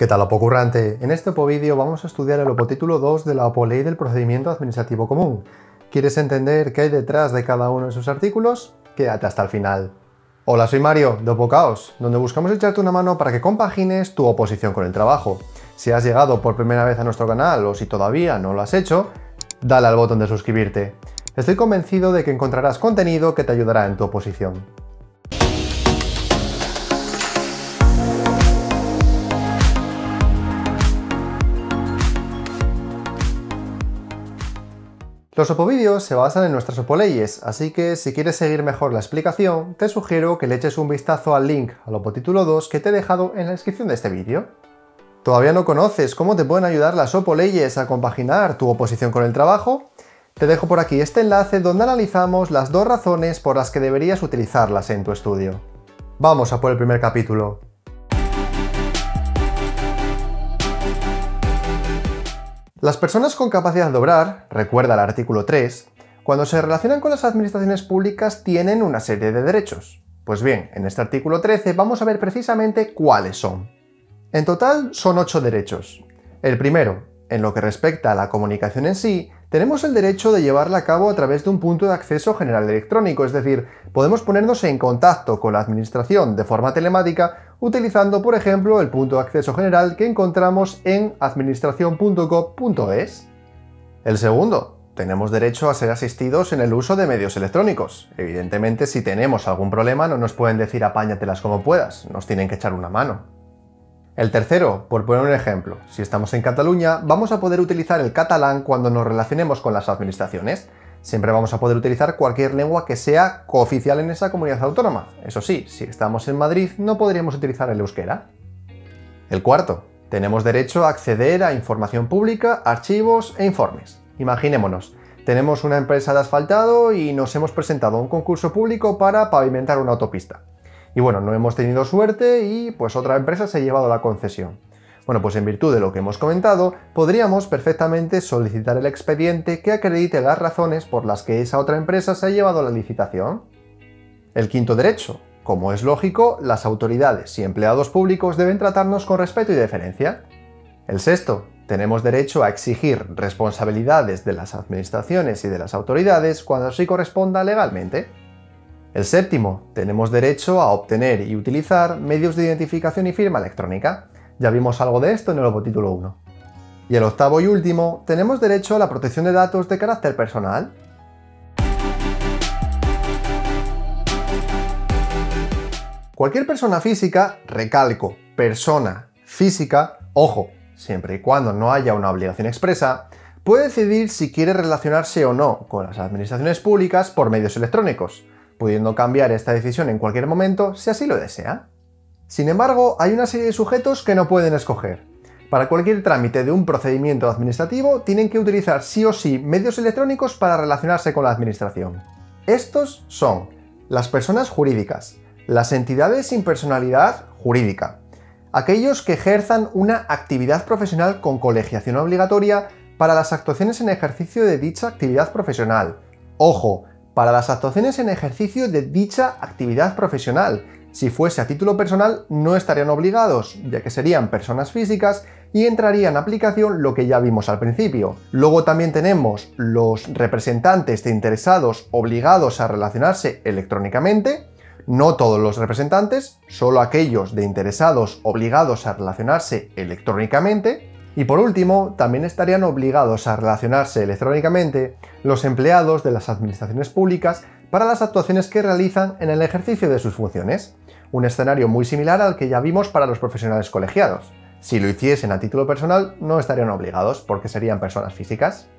¿Qué tal, opocurrante? En este vídeo vamos a estudiar el opotítulo 2 de la Opoley del Procedimiento Administrativo Común. ¿Quieres entender qué hay detrás de cada uno de sus artículos? Quédate hasta el final. Hola, soy Mario, de Opocaos, donde buscamos echarte una mano para que compagines tu oposición con el trabajo. Si has llegado por primera vez a nuestro canal o si todavía no lo has hecho, dale al botón de suscribirte. Estoy convencido de que encontrarás contenido que te ayudará en tu oposición. Los opovídeos se basan en nuestras opoleyes, así que si quieres seguir mejor la explicación, te sugiero que le eches un vistazo al link al opotítulo 2 que te he dejado en la descripción de este vídeo. ¿Todavía no conoces cómo te pueden ayudar las opoleyes a compaginar tu oposición con el trabajo? Te dejo por aquí este enlace donde analizamos las dos razones por las que deberías utilizarlas en tu estudio. Vamos a por el primer capítulo. Las personas con capacidad de obrar, recuerda el artículo 3, cuando se relacionan con las administraciones públicas tienen una serie de derechos. Pues bien, en este artículo 13 vamos a ver precisamente cuáles son. En total son 8 derechos. El primero, en lo que respecta a la comunicación en sí, tenemos el derecho de llevarla a cabo a través de un punto de acceso general electrónico, es decir, podemos ponernos en contacto con la administración de forma telemática utilizando, por ejemplo, el punto de acceso general que encontramos en administracion.gov.es. El segundo, tenemos derecho a ser asistidos en el uso de medios electrónicos. Evidentemente, si tenemos algún problema no nos pueden decir apáñatelas como puedas, nos tienen que echar una mano. El tercero, por poner un ejemplo, si estamos en Cataluña, vamos a poder utilizar el catalán cuando nos relacionemos con las administraciones. Siempre vamos a poder utilizar cualquier lengua que sea cooficial en esa comunidad autónoma. Eso sí, si estamos en Madrid no podríamos utilizar el euskera. El cuarto, tenemos derecho a acceder a información pública, archivos e informes. Imaginémonos, tenemos una empresa de asfaltado y nos hemos presentado a un concurso público para pavimentar una autopista. Y bueno, no hemos tenido suerte y pues otra empresa se ha llevado la concesión. Bueno, pues en virtud de lo que hemos comentado, podríamos perfectamente solicitar el expediente que acredite las razones por las que esa otra empresa se ha llevado la licitación. El quinto derecho, como es lógico, las autoridades y empleados públicos deben tratarnos con respeto y deferencia. El sexto, tenemos derecho a exigir responsabilidades de las administraciones y de las autoridades cuando así corresponda legalmente. El séptimo, tenemos derecho a obtener y utilizar medios de identificación y firma electrónica. Ya vimos algo de esto en el opotítulo 1. Y el octavo y último, tenemos derecho a la protección de datos de carácter personal. Cualquier persona física, recalco, persona física, ojo, siempre y cuando no haya una obligación expresa, puede decidir si quiere relacionarse o no con las administraciones públicas por medios electrónicos, pudiendo cambiar esta decisión en cualquier momento si así lo desea. Sin embargo, hay una serie de sujetos que no pueden escoger. Para cualquier trámite de un procedimiento administrativo tienen que utilizar sí o sí medios electrónicos para relacionarse con la administración. Estos son las personas jurídicas, las entidades sin personalidad jurídica, aquellos que ejerzan una actividad profesional con colegiación obligatoria para las actuaciones en ejercicio de dicha actividad profesional. Ojo, para las actuaciones en ejercicio de dicha actividad profesional. Si fuese a título personal no estarían obligados, ya que serían personas físicas y entraría en aplicación lo que ya vimos al principio. Luego también tenemos los representantes de interesados obligados a relacionarse electrónicamente. No todos los representantes, solo aquellos de interesados obligados a relacionarse electrónicamente. Y por último, también estarían obligados a relacionarse electrónicamente los empleados de las administraciones públicas para las actuaciones que realizan en el ejercicio de sus funciones. Un escenario muy similar al que ya vimos para los profesionales colegiados. Si lo hiciesen a título personal, no estarían obligados porque serían personas físicas.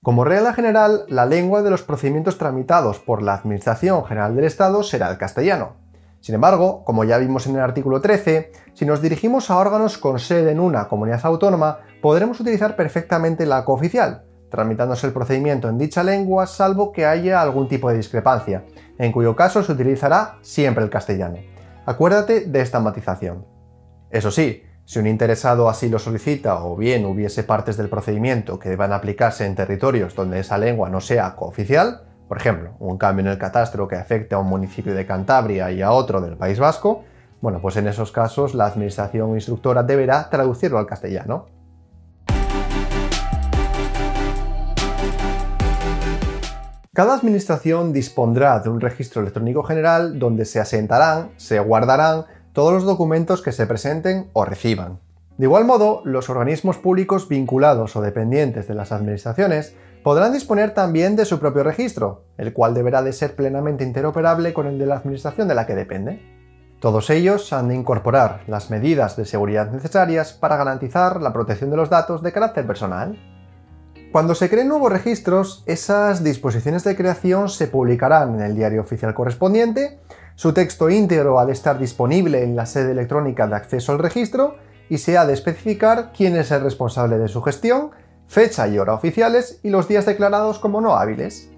Como regla general, la lengua de los procedimientos tramitados por la Administración General del Estado será el castellano. Sin embargo, como ya vimos en el artículo 13, si nos dirigimos a órganos con sede en una comunidad autónoma, podremos utilizar perfectamente la cooficial, tramitándose el procedimiento en dicha lengua salvo que haya algún tipo de discrepancia, en cuyo caso se utilizará siempre el castellano. Acuérdate de esta matización. Eso sí, si un interesado así lo solicita o bien hubiese partes del procedimiento que deban aplicarse en territorios donde esa lengua no sea cooficial, Por ejemplo, un cambio en el catastro que afecte a un municipio de Cantabria y a otro del País Vasco, bueno, pues en esos casos la administración instructora deberá traducirlo al castellano. Cada administración dispondrá de un registro electrónico general donde se asentarán, se guardarán todos los documentos que se presenten o reciban. De igual modo, los organismos públicos vinculados o dependientes de las administraciones podrán disponer también de su propio registro, el cual deberá de ser plenamente interoperable con el de la administración de la que depende. Todos ellos han de incorporar las medidas de seguridad necesarias para garantizar la protección de los datos de carácter personal. Cuando se creen nuevos registros, esas disposiciones de creación se publicarán en el diario oficial correspondiente, su texto íntegro ha de estar disponible en la sede electrónica de acceso al registro y se ha de especificar quién es el responsable de su gestión, fecha y hora oficiales y los días declarados como no hábiles.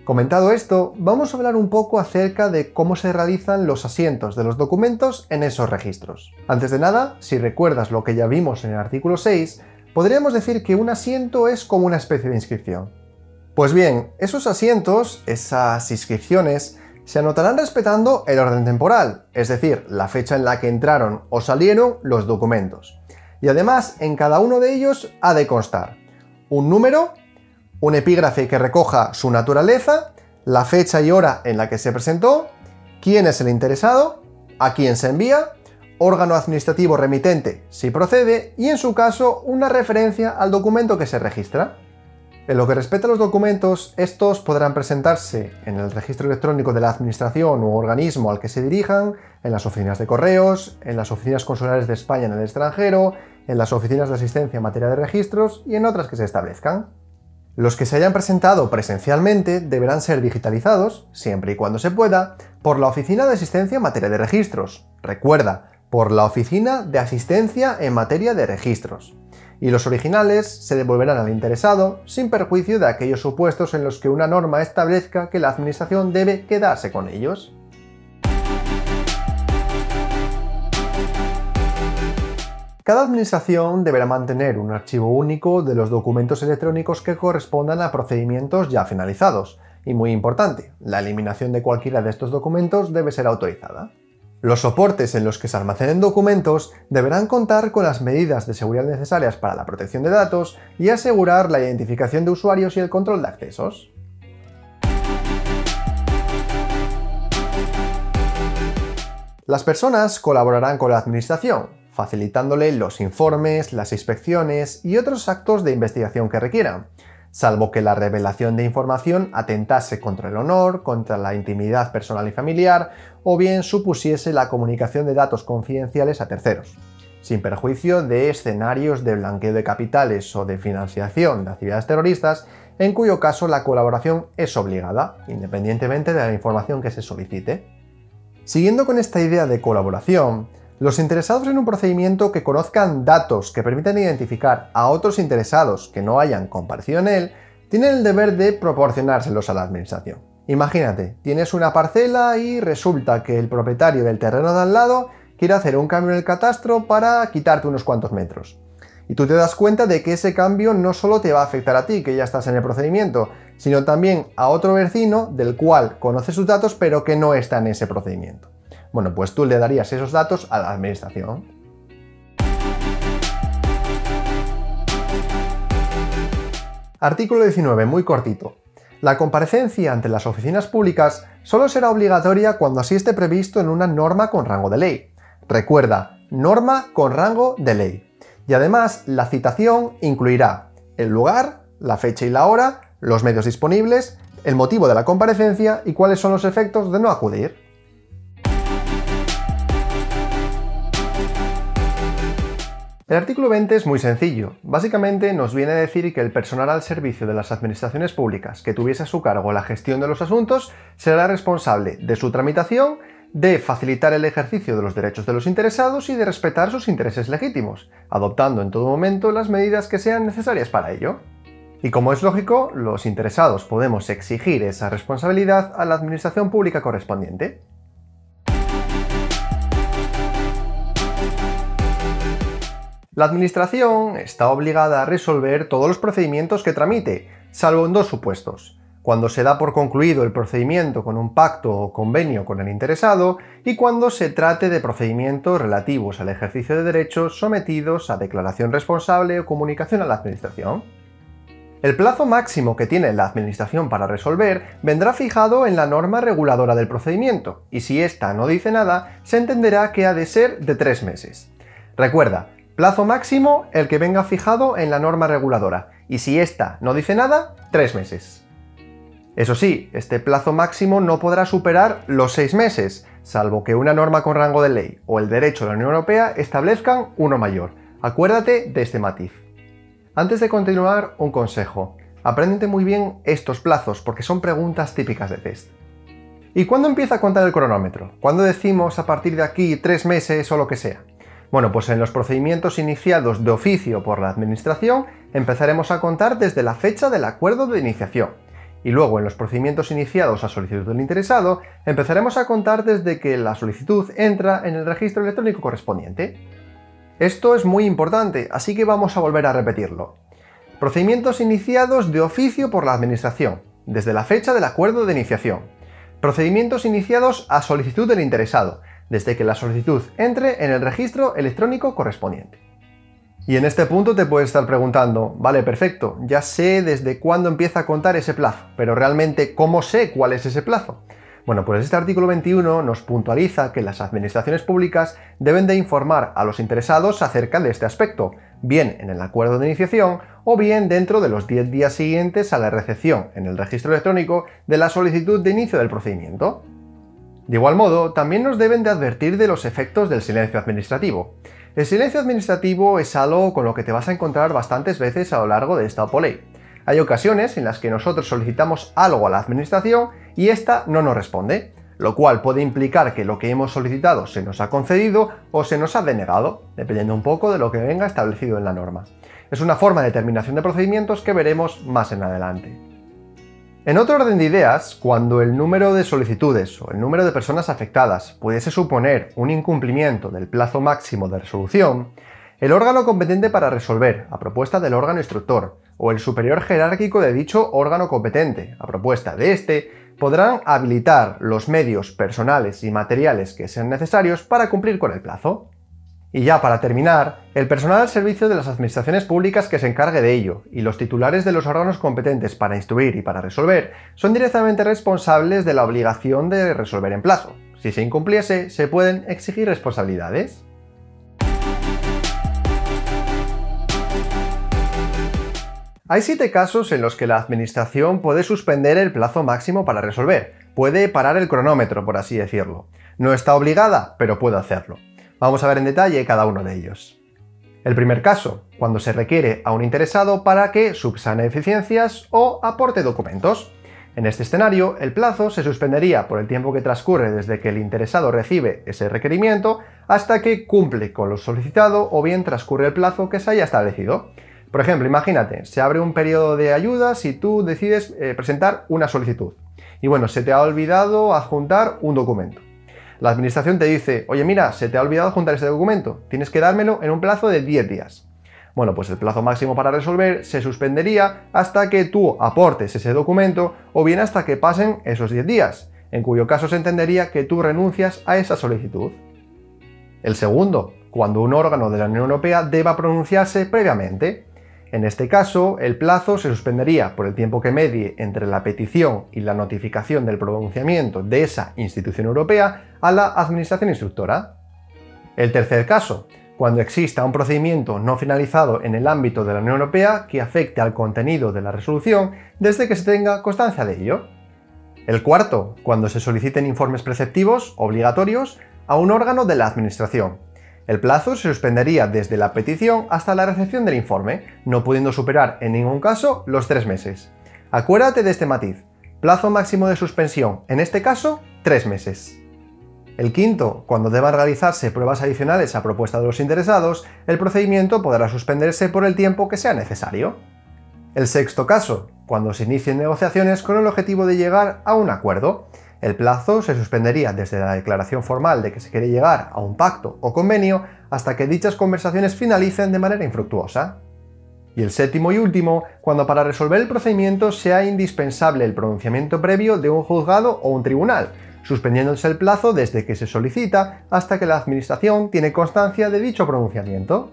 Comentado esto, vamos a hablar un poco acerca de cómo se realizan los asientos de los documentos en esos registros. Antes de nada, si recuerdas lo que ya vimos en el artículo 6, podríamos decir que un asiento es como una especie de inscripción. Pues bien, esos asientos, esas inscripciones, se anotarán respetando el orden temporal, es decir, la fecha en la que entraron o salieron los documentos. Y además, en cada uno de ellos ha de constar un número, un epígrafe que recoja su naturaleza, la fecha y hora en la que se presentó, quién es el interesado, a quién se envía, órgano administrativo remitente si procede y en su caso una referencia al documento que se registra. En lo que respecta a los documentos, estos podrán presentarse en el registro electrónico de la administración u organismo al que se dirijan, en las oficinas de correos, en las oficinas consulares de España en el extranjero, en las oficinas de asistencia en materia de registros y en otras que se establezcan. Los que se hayan presentado presencialmente deberán ser digitalizados, siempre y cuando se pueda, por la Oficina de Asistencia en materia de registros. Recuerda, por la Oficina de Asistencia en materia de registros. Y los originales se devolverán al interesado sin perjuicio de aquellos supuestos en los que una norma establezca que la administración debe quedarse con ellos. Cada administración deberá mantener un archivo único de los documentos electrónicos que correspondan a procedimientos ya finalizados. Y muy importante, la eliminación de cualquiera de estos documentos debe ser autorizada. Los soportes en los que se almacenen documentos deberán contar con las medidas de seguridad necesarias para la protección de datos y asegurar la identificación de usuarios y el control de accesos. Las personas colaborarán con la administración, facilitándole los informes, las inspecciones y otros actos de investigación que requieran, salvo que la revelación de información atentase contra el honor, contra la intimidad personal y familiar, o bien supusiese la comunicación de datos confidenciales a terceros, sin perjuicio de escenarios de blanqueo de capitales o de financiación de actividades terroristas, en cuyo caso la colaboración es obligada, independientemente de la información que se solicite. Siguiendo con esta idea de colaboración, los interesados en un procedimiento que conozcan datos que permitan identificar a otros interesados que no hayan comparecido en él, tienen el deber de proporcionárselos a la administración. Imagínate, tienes una parcela y resulta que el propietario del terreno de al lado quiere hacer un cambio en el catastro para quitarte unos cuantos metros. Y tú te das cuenta de que ese cambio no solo te va a afectar a ti, que ya estás en el procedimiento, sino también a otro vecino del cual conoces sus datos pero que no está en ese procedimiento. Bueno, pues tú le darías esos datos a la administración. Artículo 19, muy cortito. La comparecencia ante las oficinas públicas solo será obligatoria cuando así esté previsto en una norma con rango de ley. Recuerda, norma con rango de ley. Y además, la citación incluirá el lugar, la fecha y la hora, los medios disponibles, el motivo de la comparecencia y cuáles son los efectos de no acudir. El artículo 20 es muy sencillo. Básicamente nos viene a decir que el personal al servicio de las administraciones públicas que tuviese a su cargo la gestión de los asuntos será responsable de su tramitación, de facilitar el ejercicio de los derechos de los interesados y de respetar sus intereses legítimos, adoptando en todo momento las medidas que sean necesarias para ello. Y como es lógico, los interesados podemos exigir esa responsabilidad a la administración pública correspondiente. La administración está obligada a resolver todos los procedimientos que tramite, salvo en dos supuestos: cuando se da por concluido el procedimiento con un pacto o convenio con el interesado y cuando se trate de procedimientos relativos al ejercicio de derechos sometidos a declaración responsable o comunicación a la Administración. El plazo máximo que tiene la Administración para resolver vendrá fijado en la norma reguladora del procedimiento, y si ésta no dice nada, se entenderá que ha de ser de 3 meses. Recuerda, plazo máximo el que venga fijado en la norma reguladora, y si ésta no dice nada, 3 meses. Eso sí, este plazo máximo no podrá superar los 6 meses, salvo que una norma con rango de ley o el derecho de la Unión Europea establezcan uno mayor. Acuérdate de este matiz. Antes de continuar, un consejo. Apréndete muy bien estos plazos porque son preguntas típicas de test. ¿Y cuándo empieza a contar el cronómetro? ¿Cuándo decimos a partir de aquí 3 meses o lo que sea? Bueno, pues en los procedimientos iniciados de oficio por la Administración empezaremos a contar desde la fecha del acuerdo de iniciación. Y luego en los procedimientos iniciados a solicitud del interesado empezaremos a contar desde que la solicitud entra en el registro electrónico correspondiente. Esto es muy importante, así que vamos a volver a repetirlo. Procedimientos iniciados de oficio por la Administración, desde la fecha del acuerdo de iniciación. Procedimientos iniciados a solicitud del interesado, desde que la solicitud entre en el registro electrónico correspondiente. Y en este punto te puedes estar preguntando, vale, perfecto, ya sé desde cuándo empieza a contar ese plazo, pero realmente, ¿cómo sé cuál es ese plazo? Bueno, pues este artículo 21 nos puntualiza que las administraciones públicas deben de informar a los interesados acerca de este aspecto, bien en el acuerdo de iniciación o bien dentro de los 10 días siguientes a la recepción en el registro electrónico de la solicitud de inicio del procedimiento. De igual modo, también nos deben de advertir de los efectos del silencio administrativo. El silencio administrativo es algo con lo que te vas a encontrar bastantes veces a lo largo de esta OPO-Ley. Hay ocasiones en las que nosotros solicitamos algo a la Administración y ésta no nos responde, lo cual puede implicar que lo que hemos solicitado se nos ha concedido o se nos ha denegado, dependiendo un poco de lo que venga establecido en la norma. Es una forma de terminación de procedimientos que veremos más en adelante. En otro orden de ideas, cuando el número de solicitudes o el número de personas afectadas pudiese suponer un incumplimiento del plazo máximo de resolución, el órgano competente para resolver, a propuesta del órgano instructor, o el superior jerárquico de dicho órgano competente, a propuesta de éste, podrán habilitar los medios personales y materiales que sean necesarios para cumplir con el plazo. Y ya para terminar, el personal al servicio de las administraciones públicas que se encargue de ello, y los titulares de los órganos competentes para instruir y para resolver, son directamente responsables de la obligación de resolver en plazo. Si se incumpliese, se pueden exigir responsabilidades. Hay 7 casos en los que la Administración puede suspender el plazo máximo para resolver, puede parar el cronómetro, por así decirlo. No está obligada, pero puede hacerlo. Vamos a ver en detalle cada uno de ellos. El primer caso, cuando se requiere a un interesado para que subsane deficiencias o aporte documentos. En este escenario, el plazo se suspendería por el tiempo que transcurre desde que el interesado recibe ese requerimiento hasta que cumple con lo solicitado o bien transcurre el plazo que se haya establecido. Por ejemplo, imagínate, se abre un periodo de ayudas y tú decides presentar una solicitud. Y bueno, se te ha olvidado adjuntar un documento. La Administración te dice, oye mira, se te ha olvidado adjuntar este documento, tienes que dármelo en un plazo de 10 días. Bueno, pues el plazo máximo para resolver se suspendería hasta que tú aportes ese documento o bien hasta que pasen esos 10 días, en cuyo caso se entendería que tú renuncias a esa solicitud. El segundo, cuando un órgano de la Unión Europea deba pronunciarse previamente. En este caso, el plazo se suspendería por el tiempo que medie entre la petición y la notificación del pronunciamiento de esa institución europea a la administración instructora. El tercer caso, cuando exista un procedimiento no finalizado en el ámbito de la Unión Europea que afecte al contenido de la resolución desde que se tenga constancia de ello. El cuarto, cuando se soliciten informes preceptivos obligatorios a un órgano de la Administración. El plazo se suspendería desde la petición hasta la recepción del informe, no pudiendo superar en ningún caso los 3 meses. Acuérdate de este matiz. Plazo máximo de suspensión, en este caso, 3 meses. El quinto, cuando deban realizarse pruebas adicionales a propuesta de los interesados, el procedimiento podrá suspenderse por el tiempo que sea necesario. El sexto caso, cuando se inicien negociaciones con el objetivo de llegar a un acuerdo. El plazo se suspendería desde la declaración formal de que se quiere llegar a un pacto o convenio hasta que dichas conversaciones finalicen de manera infructuosa. Y el séptimo y último, cuando para resolver el procedimiento sea indispensable el pronunciamiento previo de un juzgado o un tribunal, suspendiéndose el plazo desde que se solicita hasta que la Administración tiene constancia de dicho pronunciamiento.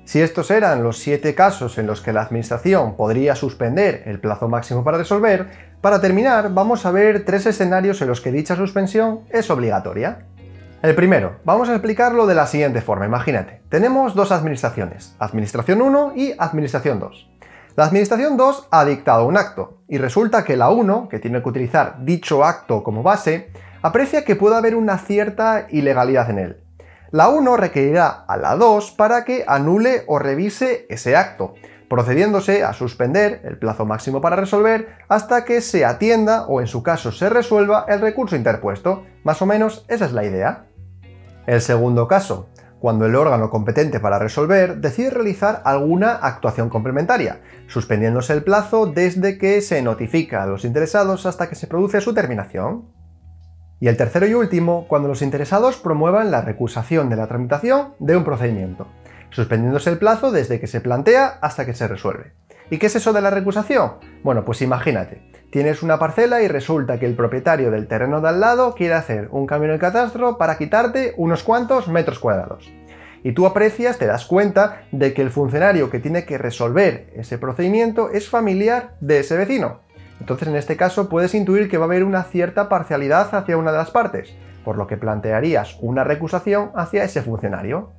Si estos eran los 7 casos en los que la Administración podría suspender el plazo máximo para resolver, para terminar vamos a ver 3 escenarios en los que dicha suspensión es obligatoria. El primero, vamos a explicarlo de la siguiente forma. Imagínate, tenemos dos administraciones, Administración 1 y Administración 2. La Administración 2 ha dictado un acto, y resulta que la 1, que tiene que utilizar dicho acto como base, aprecia que puede haber una cierta ilegalidad en él. La 1 requerirá a la 2 para que anule o revise ese acto, procediéndose a suspender el plazo máximo para resolver hasta que se atienda o en su caso se resuelva el recurso interpuesto. Más o menos esa es la idea. El segundo caso, cuando el órgano competente para resolver decide realizar alguna actuación complementaria, suspendiéndose el plazo desde que se notifica a los interesados hasta que se produce su terminación. Y el tercero y último, cuando los interesados promuevan la recusación de la tramitación de un procedimiento, suspendiéndose el plazo desde que se plantea hasta que se resuelve. ¿Y qué es eso de la recusación? Bueno, pues imagínate, tienes una parcela y resulta que el propietario del terreno de al lado quiere hacer un cambio en el catastro para quitarte unos cuantos metros cuadrados. Y tú aprecias, te das cuenta de que el funcionario que tiene que resolver ese procedimiento es familiar de ese vecino. Entonces en este caso puedes intuir que va a haber una cierta parcialidad hacia una de las partes, por lo que plantearías una recusación hacia ese funcionario.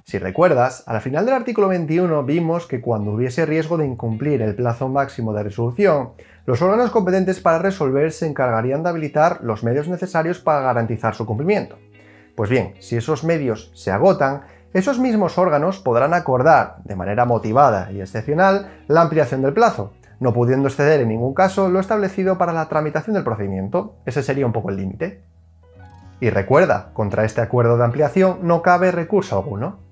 Si recuerdas, al final del artículo 21 vimos que cuando hubiese riesgo de incumplir el plazo máximo de resolución, los órganos competentes para resolver se encargarían de habilitar los medios necesarios para garantizar su cumplimiento. Pues bien, si esos medios se agotan, esos mismos órganos podrán acordar, de manera motivada y excepcional, la ampliación del plazo, no pudiendo exceder en ningún caso lo establecido para la tramitación del procedimiento. Ese sería un poco el límite. Y recuerda, contra este acuerdo de ampliación no cabe recurso alguno.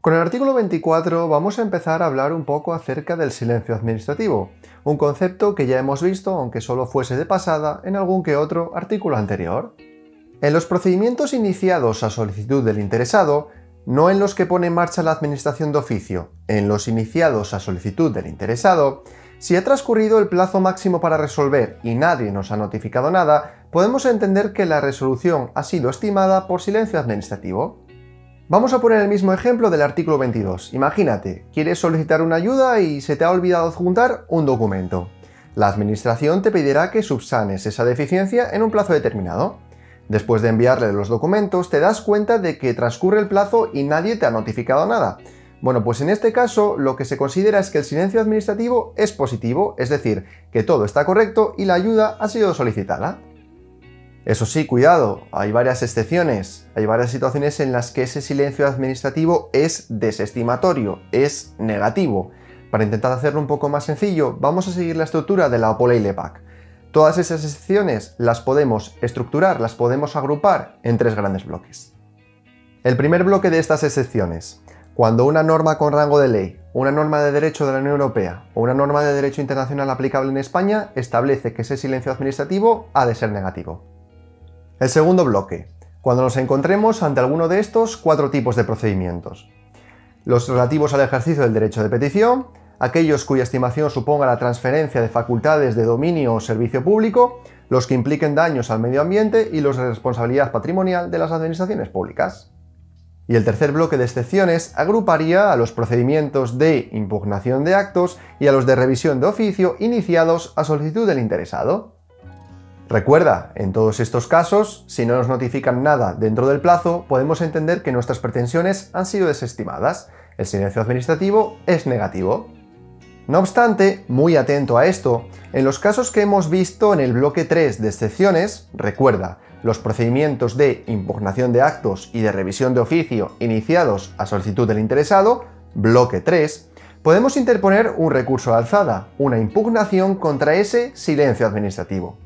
Con el artículo 24 vamos a empezar a hablar un poco acerca del silencio administrativo, un concepto que ya hemos visto, aunque solo fuese de pasada, en algún que otro artículo anterior. En los procedimientos iniciados a solicitud del interesado, no en los que pone en marcha la administración de oficio, en los iniciados a solicitud del interesado, si ha transcurrido el plazo máximo para resolver y nadie nos ha notificado nada, podemos entender que la resolución ha sido estimada por silencio administrativo. Vamos a poner el mismo ejemplo del artículo 22. Imagínate, quieres solicitar una ayuda y se te ha olvidado adjuntar un documento. La administración te pedirá que subsanes esa deficiencia en un plazo determinado. Después de enviarle los documentos, te das cuenta de que transcurre el plazo y nadie te ha notificado nada. Bueno, pues en este caso lo que se considera es que el silencio administrativo es positivo, es decir, que todo está correcto y la ayuda ha sido solicitada. Eso sí, cuidado, hay varias excepciones, hay varias situaciones en las que ese silencio administrativo es desestimatorio, es negativo. Para intentar hacerlo un poco más sencillo, vamos a seguir la estructura de la OPOLEI-LEPAC. Todas esas excepciones las podemos estructurar, las podemos agrupar en 3 grandes bloques. El primer bloque de estas excepciones, cuando una norma con rango de ley, una norma de derecho de la Unión Europea o una norma de derecho internacional aplicable en España establece que ese silencio administrativo ha de ser negativo. El segundo bloque, cuando nos encontremos ante alguno de estos 4 tipos de procedimientos. Los relativos al ejercicio del derecho de petición, aquellos cuya estimación suponga la transferencia de facultades de dominio o servicio público, los que impliquen daños al medio ambiente y los de responsabilidad patrimonial de las administraciones públicas. Y el tercer bloque de excepciones agruparía a los procedimientos de impugnación de actos y a los de revisión de oficio iniciados a solicitud del interesado. Recuerda, en todos estos casos, si no nos notifican nada dentro del plazo, podemos entender que nuestras pretensiones han sido desestimadas. El silencio administrativo es negativo. No obstante, muy atento a esto, en los casos que hemos visto en el bloque 3 de excepciones, recuerda, los procedimientos de impugnación de actos y de revisión de oficio iniciados a solicitud del interesado, bloque 3, podemos interponer un recurso de alzada, una impugnación contra ese silencio administrativo.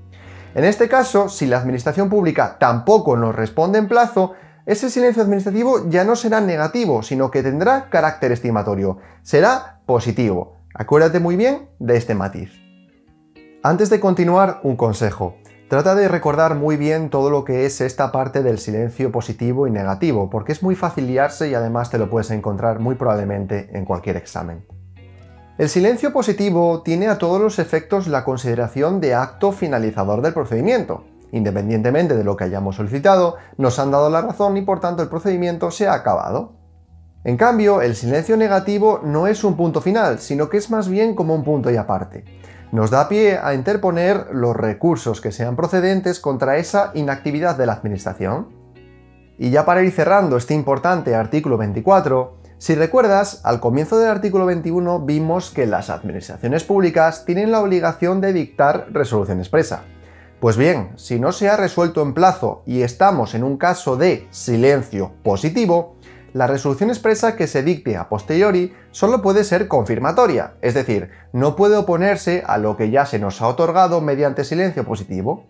En este caso, si la administración pública tampoco nos responde en plazo, ese silencio administrativo ya no será negativo, sino que tendrá carácter estimatorio, será positivo. Acuérdate muy bien de este matiz. Antes de continuar, un consejo. Trata de recordar muy bien todo lo que es esta parte del silencio positivo y negativo, porque es muy fácil liarse y además te lo puedes encontrar muy probablemente en cualquier examen. El silencio positivo tiene a todos los efectos la consideración de acto finalizador del procedimiento. Independientemente de lo que hayamos solicitado, nos han dado la razón y por tanto el procedimiento se ha acabado. En cambio, el silencio negativo no es un punto final, sino que es más bien como un punto y aparte. Nos da pie a interponer los recursos que sean procedentes contra esa inactividad de la Administración. Y ya para ir cerrando este importante artículo 24, si recuerdas, al comienzo del artículo 21 vimos que las administraciones públicas tienen la obligación de dictar resolución expresa. Pues bien, si no se ha resuelto en plazo y estamos en un caso de silencio positivo, la resolución expresa que se dicte a posteriori solo puede ser confirmatoria, es decir, no puede oponerse a lo que ya se nos ha otorgado mediante silencio positivo.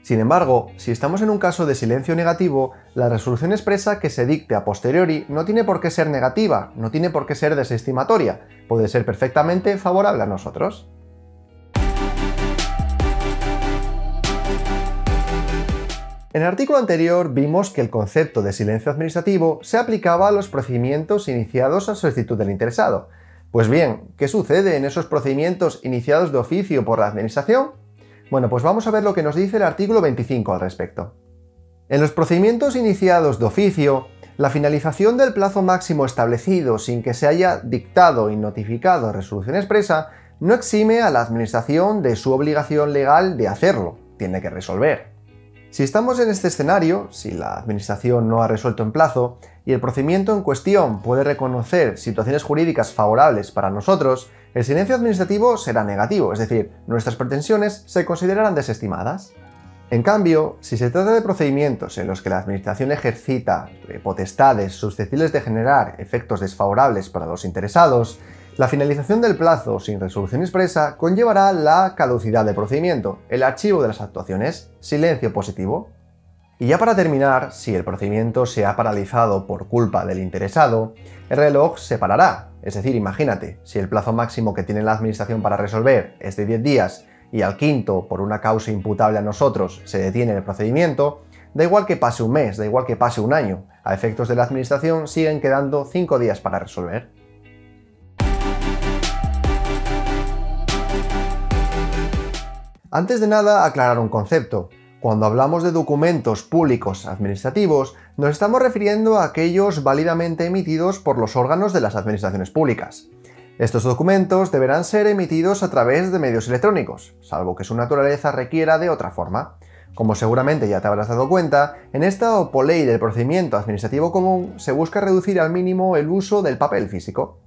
Sin embargo, si estamos en un caso de silencio negativo, la resolución expresa que se dicte a posteriori no tiene por qué ser negativa, no tiene por qué ser desestimatoria, puede ser perfectamente favorable a nosotros. En el artículo anterior vimos que el concepto de silencio administrativo se aplicaba a los procedimientos iniciados a solicitud del interesado. Pues bien, ¿qué sucede en esos procedimientos iniciados de oficio por la Administración? Bueno, pues vamos a ver lo que nos dice el artículo 25 al respecto. En los procedimientos iniciados de oficio, la finalización del plazo máximo establecido sin que se haya dictado y notificado resolución expresa no exime a la Administración de su obligación legal de hacerlo, tiene que resolver. Si estamos en este escenario, si la Administración no ha resuelto en plazo y el procedimiento en cuestión puede reconocer situaciones jurídicas favorables para nosotros, el silencio administrativo será negativo, es decir, nuestras pretensiones se considerarán desestimadas. En cambio, si se trata de procedimientos en los que la Administración ejercita potestades susceptibles de generar efectos desfavorables para los interesados, la finalización del plazo sin resolución expresa conllevará la caducidad del procedimiento, el archivo de las actuaciones, silencio positivo. Y ya para terminar, si el procedimiento se ha paralizado por culpa del interesado, el reloj se parará. Es decir, imagínate, si el plazo máximo que tiene la Administración para resolver es de 10 días y al quinto, por una causa imputable a nosotros, se detiene el procedimiento, da igual que pase un mes, da igual que pase un año, a efectos de la Administración siguen quedando 5 días para resolver. Antes de nada, aclarar un concepto. Cuando hablamos de documentos públicos administrativos, nos estamos refiriendo a aquellos válidamente emitidos por los órganos de las administraciones públicas. Estos documentos deberán ser emitidos a través de medios electrónicos, salvo que su naturaleza requiera de otra forma. Como seguramente ya te habrás dado cuenta, en esta OPOLEI del procedimiento administrativo común se busca reducir al mínimo el uso del papel físico.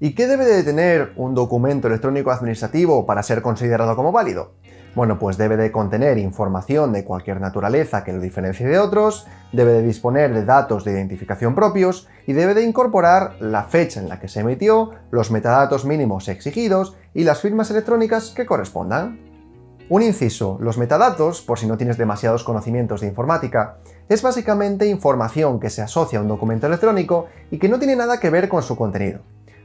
¿Y qué debe de tener un documento electrónico administrativo para ser considerado como válido? Bueno, pues debe de contener información de cualquier naturaleza que lo diferencie de otros, debe de disponer de datos de identificación propios y debe de incorporar la fecha en la que se emitió, los metadatos mínimos exigidos y las firmas electrónicas que correspondan. Un inciso, los metadatos, por si no tienes demasiados conocimientos de informática, es básicamente información que se asocia a un documento electrónico y que no tiene nada que ver con su contenido.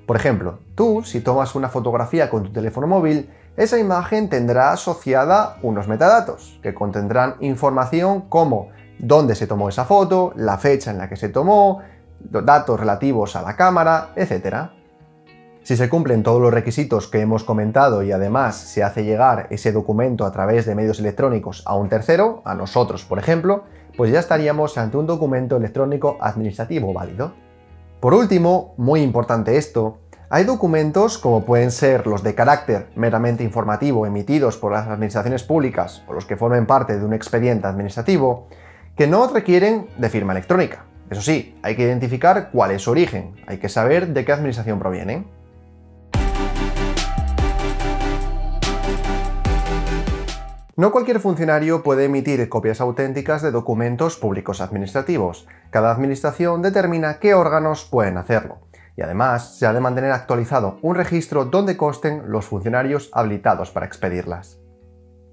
Por ejemplo, tú, si tomas una fotografía con tu teléfono móvil, esa imagen tendrá asociada unos metadatos, que contendrán información como dónde se tomó esa foto, la fecha en la que se tomó, datos relativos a la cámara, etc. Si se cumplen todos los requisitos que hemos comentado y además se hace llegar ese documento a través de medios electrónicos a un tercero, a nosotros por ejemplo, pues ya estaríamos ante un documento electrónico administrativo válido. Por último, muy importante esto, hay documentos como pueden ser los de carácter meramente informativo emitidos por las administraciones públicas o los que formen parte de un expediente administrativo que no requieren de firma electrónica. Eso sí, hay que identificar cuál es su origen, hay que saber de qué administración provienen. No cualquier funcionario puede emitir copias auténticas de documentos públicos administrativos. Cada administración determina qué órganos pueden hacerlo. Y además, se ha de mantener actualizado un registro donde consten los funcionarios habilitados para expedirlas.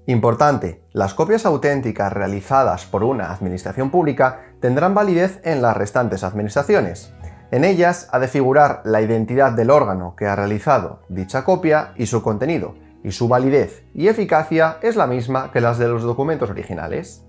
Importante, las copias auténticas realizadas por una administración pública tendrán validez en las restantes administraciones. En ellas ha de figurar la identidad del órgano que ha realizado dicha copia y su contenido, y su validez y eficacia es la misma que las de los documentos originales.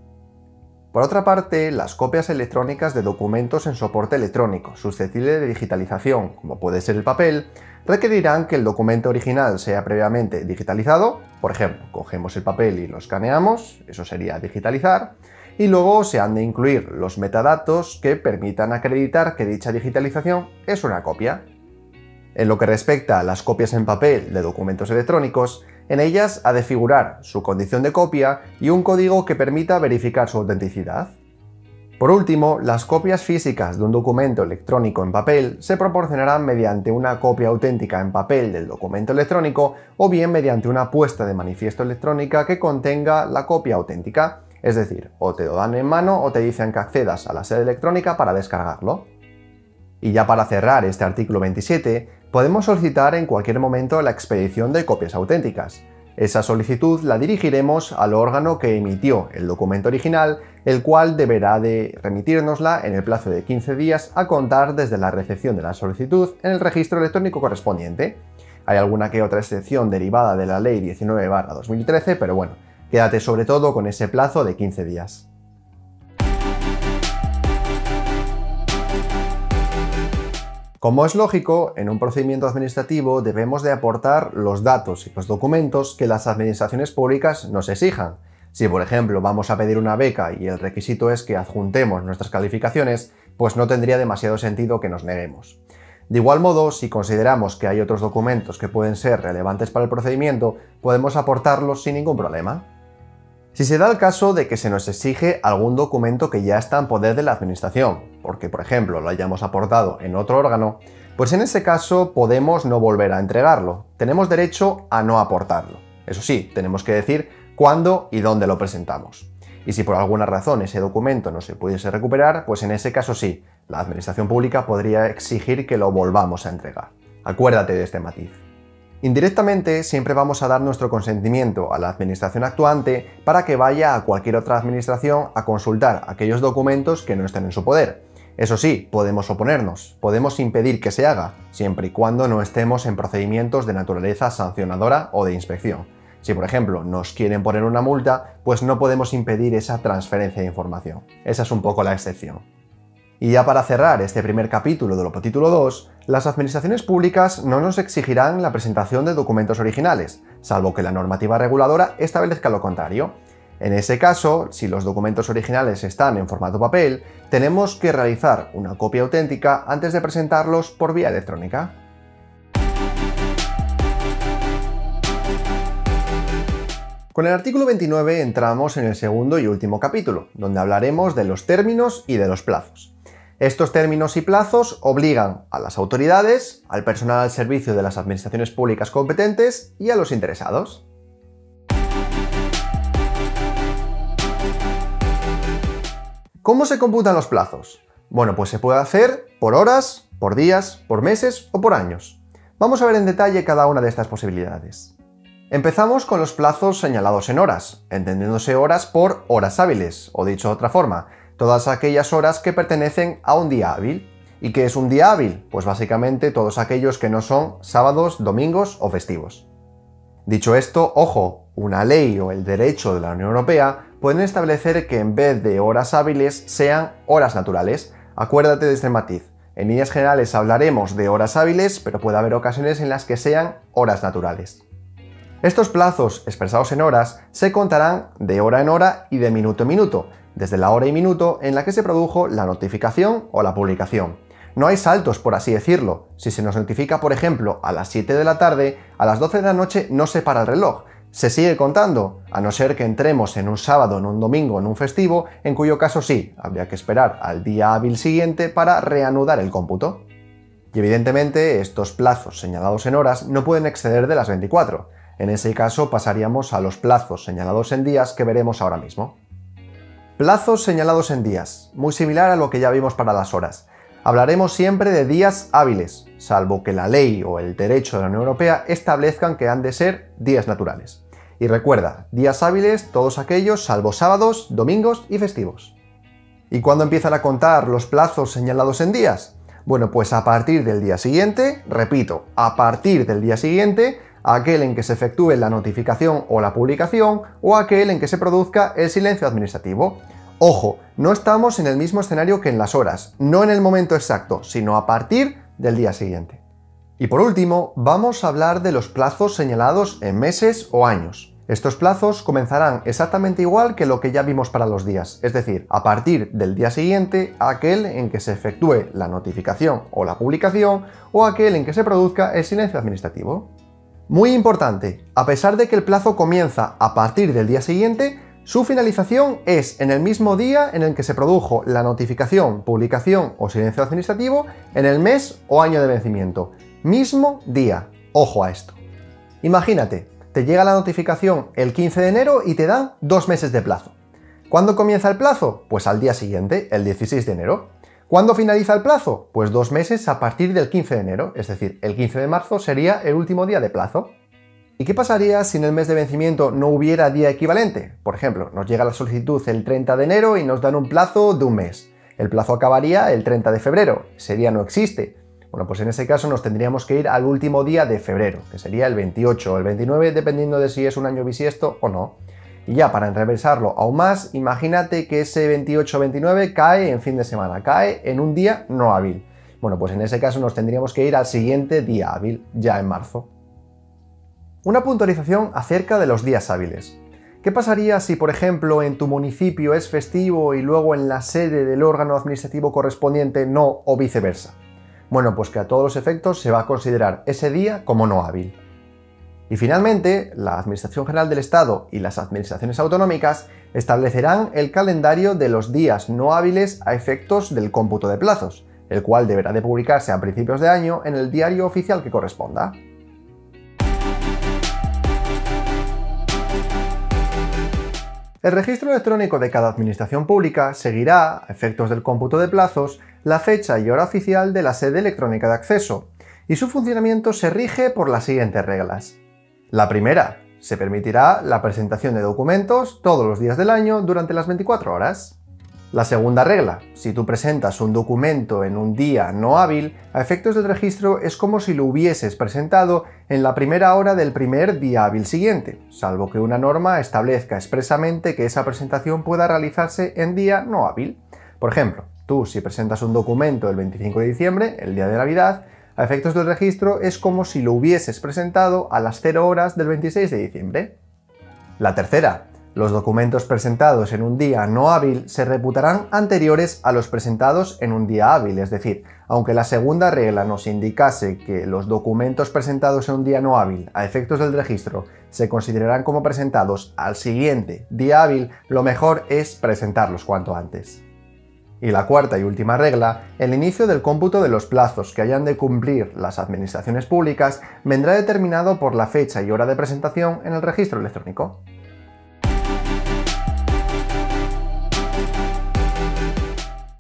Por otra parte, las copias electrónicas de documentos en soporte electrónico, susceptible de digitalización, como puede ser el papel, requerirán que el documento original sea previamente digitalizado. Por ejemplo, cogemos el papel y lo escaneamos, eso sería digitalizar, y luego se han de incluir los metadatos que permitan acreditar que dicha digitalización es una copia. En lo que respecta a las copias en papel de documentos electrónicos, en ellas ha de figurar su condición de copia y un código que permita verificar su autenticidad. Por último, las copias físicas de un documento electrónico en papel se proporcionarán mediante una copia auténtica en papel del documento electrónico o bien mediante una puesta de manifiesto electrónica que contenga la copia auténtica, es decir, o te lo dan en mano o te dicen que accedas a la sede electrónica para descargarlo. Y ya para cerrar este artículo 27, podemos solicitar en cualquier momento la expedición de copias auténticas. Esa solicitud la dirigiremos al órgano que emitió el documento original, el cual deberá de remitírnosla en el plazo de 15 días a contar desde la recepción de la solicitud en el registro electrónico correspondiente. Hay alguna que otra excepción derivada de la Ley 19/2013, pero bueno, quédate sobre todo con ese plazo de 15 días. Como es lógico, en un procedimiento administrativo debemos de aportar los datos y los documentos que las administraciones públicas nos exijan. Si, por ejemplo, vamos a pedir una beca y el requisito es que adjuntemos nuestras calificaciones, pues no tendría demasiado sentido que nos neguemos. De igual modo, si consideramos que hay otros documentos que pueden ser relevantes para el procedimiento, podemos aportarlos sin ningún problema. Si se da el caso de que se nos exige algún documento que ya está en poder de la administración, porque por ejemplo lo hayamos aportado en otro órgano, pues en ese caso podemos no volver a entregarlo, tenemos derecho a no aportarlo. Eso sí, tenemos que decir cuándo y dónde lo presentamos. Y si por alguna razón ese documento no se pudiese recuperar, pues en ese caso sí, la administración pública podría exigir que lo volvamos a entregar. Acuérdate de este matiz. Indirectamente, siempre vamos a dar nuestro consentimiento a la administración actuante para que vaya a cualquier otra administración a consultar aquellos documentos que no estén en su poder. Eso sí, podemos oponernos, podemos impedir que se haga, siempre y cuando no estemos en procedimientos de naturaleza sancionadora o de inspección. Si, por ejemplo, nos quieren poner una multa, pues no podemos impedir esa transferencia de información. Esa es un poco la excepción. Y ya para cerrar este primer capítulo del Título 2, las administraciones públicas no nos exigirán la presentación de documentos originales, salvo que la normativa reguladora establezca lo contrario. En ese caso, si los documentos originales están en formato papel, tenemos que realizar una copia auténtica antes de presentarlos por vía electrónica. Con el artículo 29 entramos en el segundo y último capítulo, donde hablaremos de los términos y de los plazos. Estos términos y plazos obligan a las autoridades, al personal al servicio de las administraciones públicas competentes y a los interesados. ¿Cómo se computan los plazos? Bueno, pues se puede hacer por horas, por días, por meses o por años. Vamos a ver en detalle cada una de estas posibilidades. Empezamos con los plazos señalados en horas, entendiéndose horas por horas hábiles, o dicho de otra forma, todas aquellas horas que pertenecen a un día hábil. ¿Y qué es un día hábil? Pues básicamente todos aquellos que no son sábados, domingos o festivos. Dicho esto, ojo, una ley o el derecho de la Unión Europea pueden establecer que en vez de horas hábiles sean horas naturales. Acuérdate de este matiz. En líneas generales hablaremos de horas hábiles, pero puede haber ocasiones en las que sean horas naturales. Estos plazos expresados en horas se contarán de hora en hora y de minuto en minuto, desde la hora y minuto en la que se produjo la notificación o la publicación. No hay saltos, por así decirlo. Si se nos notifica, por ejemplo, a las 7 de la tarde, a las 12 de la noche no se para el reloj. Se sigue contando, a no ser que entremos en un sábado, en un domingo, en un festivo, en cuyo caso sí, habría que esperar al día hábil siguiente para reanudar el cómputo. Y evidentemente, estos plazos señalados en horas no pueden exceder de las 24. En ese caso pasaríamos a los plazos señalados en días que veremos ahora mismo. Plazos señalados en días, muy similar a lo que ya vimos para las horas. Hablaremos siempre de días hábiles, salvo que la ley o el derecho de la Unión Europea establezcan que han de ser días naturales. Y recuerda, días hábiles todos aquellos salvo sábados, domingos y festivos. ¿Y cuándo empiezan a contar los plazos señalados en días? Bueno, pues a partir del día siguiente, repito, a partir del día siguiente aquel en que se efectúe la notificación o la publicación o aquel en que se produzca el silencio administrativo. Ojo, no estamos en el mismo escenario que en las horas, no en el momento exacto, sino a partir del día siguiente. Y por último, vamos a hablar de los plazos señalados en meses o años. Estos plazos comenzarán exactamente igual que lo que ya vimos para los días, es decir, a partir del día siguiente, aquel en que se efectúe la notificación o la publicación o aquel en que se produzca el silencio administrativo. Muy importante, a pesar de que el plazo comienza a partir del día siguiente, su finalización es en el mismo día en el que se produjo la notificación, publicación o silencio administrativo en el mes o año de vencimiento. Mismo día. Ojo a esto. Imagínate, te llega la notificación el 15 de enero y te dan 2 meses de plazo. ¿Cuándo comienza el plazo? Pues al día siguiente, el 16 de enero. ¿Cuándo finaliza el plazo? Pues 2 meses a partir del 15 de enero, es decir, el 15 de marzo sería el último día de plazo. ¿Y qué pasaría si en el mes de vencimiento no hubiera día equivalente? Por ejemplo, nos llega la solicitud el 30 de enero y nos dan un plazo de un mes. El plazo acabaría el 30 de febrero, ese día no existe. Bueno, pues en ese caso nos tendríamos que ir al último día de febrero, que sería el 28 o el 29, dependiendo de si es un año bisiesto o no. Y ya para enrevesarlo aún más, imagínate que ese 28 o 29 cae en fin de semana, cae en un día no hábil. Bueno, pues en ese caso nos tendríamos que ir al siguiente día hábil, ya en marzo. Una puntualización acerca de los días hábiles. ¿Qué pasaría si, por ejemplo, en tu municipio es festivo y luego en la sede del órgano administrativo correspondiente no, o viceversa? Bueno, pues que a todos los efectos se va a considerar ese día como no hábil. Y finalmente, la Administración General del Estado y las administraciones autonómicas establecerán el calendario de los días no hábiles a efectos del cómputo de plazos, el cual deberá de publicarse a principios de año en el diario oficial que corresponda. El registro electrónico de cada administración pública seguirá, a efectos del cómputo de plazos, la fecha y hora oficial de la sede electrónica de acceso, y su funcionamiento se rige por las siguientes reglas. La primera, se permitirá la presentación de documentos todos los días del año durante las 24 horas. La segunda regla, si tú presentas un documento en un día no hábil, a efectos del registro es como si lo hubieses presentado en la primera hora del primer día hábil siguiente, salvo que una norma establezca expresamente que esa presentación pueda realizarse en día no hábil. Por ejemplo, tú si presentas un documento el 25 de diciembre, el día de Navidad, a efectos del registro es como si lo hubieses presentado a las 0 horas del 26 de diciembre. La tercera, los documentos presentados en un día no hábil se reputarán anteriores a los presentados en un día hábil, es decir, aunque la segunda regla nos indicase que los documentos presentados en un día no hábil a efectos del registro se considerarán como presentados al siguiente día hábil, lo mejor es presentarlos cuanto antes. Y la cuarta y última regla, el inicio del cómputo de los plazos que hayan de cumplir las administraciones públicas vendrá determinado por la fecha y hora de presentación en el registro electrónico.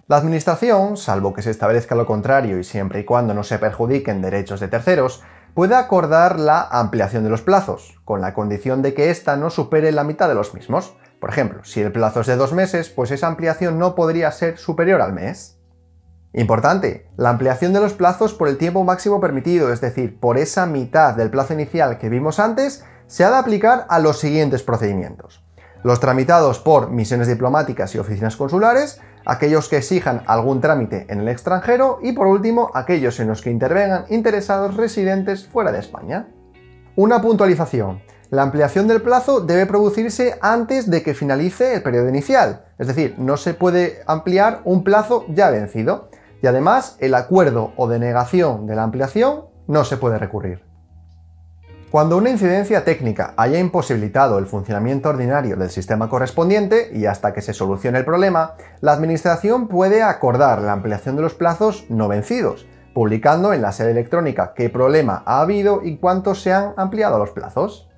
La Administración, salvo que se establezca lo contrario y siempre y cuando no se perjudiquen derechos de terceros, puede acordar la ampliación de los plazos, con la condición de que ésta no supere la mitad de los mismos. Por ejemplo, si el plazo es de 2 meses, pues esa ampliación no podría ser superior al mes. Importante, la ampliación de los plazos por el tiempo máximo permitido, es decir, por esa mitad del plazo inicial que vimos antes, se ha de aplicar a los siguientes procedimientos. Los tramitados por misiones diplomáticas y oficinas consulares, aquellos que exijan algún trámite en el extranjero y, por último, aquellos en los que intervengan interesados residentes fuera de España. Una puntualización. La ampliación del plazo debe producirse antes de que finalice el periodo inicial, es decir, no se puede ampliar un plazo ya vencido, y además el acuerdo o denegación de la ampliación no se puede recurrir. Cuando una incidencia técnica haya imposibilitado el funcionamiento ordinario del sistema correspondiente y hasta que se solucione el problema, la Administración puede acordar la ampliación de los plazos no vencidos, publicando en la sede electrónica qué problema ha habido y cuántos se han ampliado los plazos.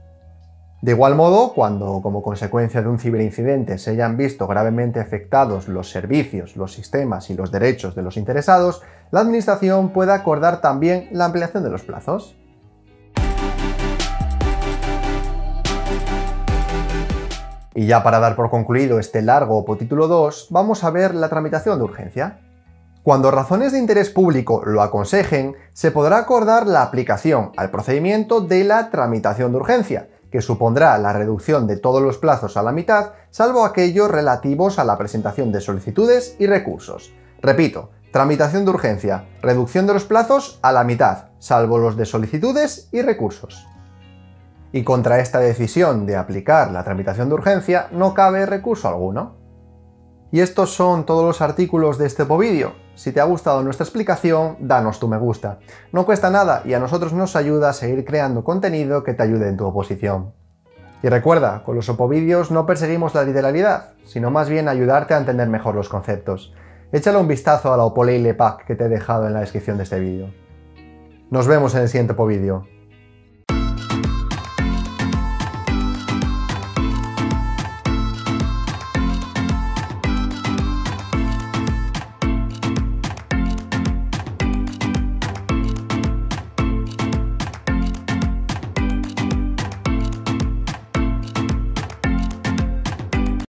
De igual modo, cuando como consecuencia de un ciberincidente se hayan visto gravemente afectados los servicios, los sistemas y los derechos de los interesados, la Administración puede acordar también la ampliación de los plazos. Y ya para dar por concluido este largo podtítulo 2, vamos a ver la tramitación de urgencia. Cuando razones de interés público lo aconsejen, se podrá acordar la aplicación al procedimiento de la tramitación de urgencia, que supondrá la reducción de todos los plazos a la mitad, salvo aquellos relativos a la presentación de solicitudes y recursos. Repito, tramitación de urgencia, reducción de los plazos a la mitad, salvo los de solicitudes y recursos. Y contra esta decisión de aplicar la tramitación de urgencia no cabe recurso alguno. Y estos son todos los artículos de este vídeo. Si te ha gustado nuestra explicación, danos tu me gusta. No cuesta nada y a nosotros nos ayuda a seguir creando contenido que te ayude en tu oposición. Y recuerda, con los opovídeos no perseguimos la literalidad, sino más bien ayudarte a entender mejor los conceptos. Échale un vistazo a la Opoley LEPAC que te he dejado en la descripción de este vídeo. Nos vemos en el siguiente vídeo.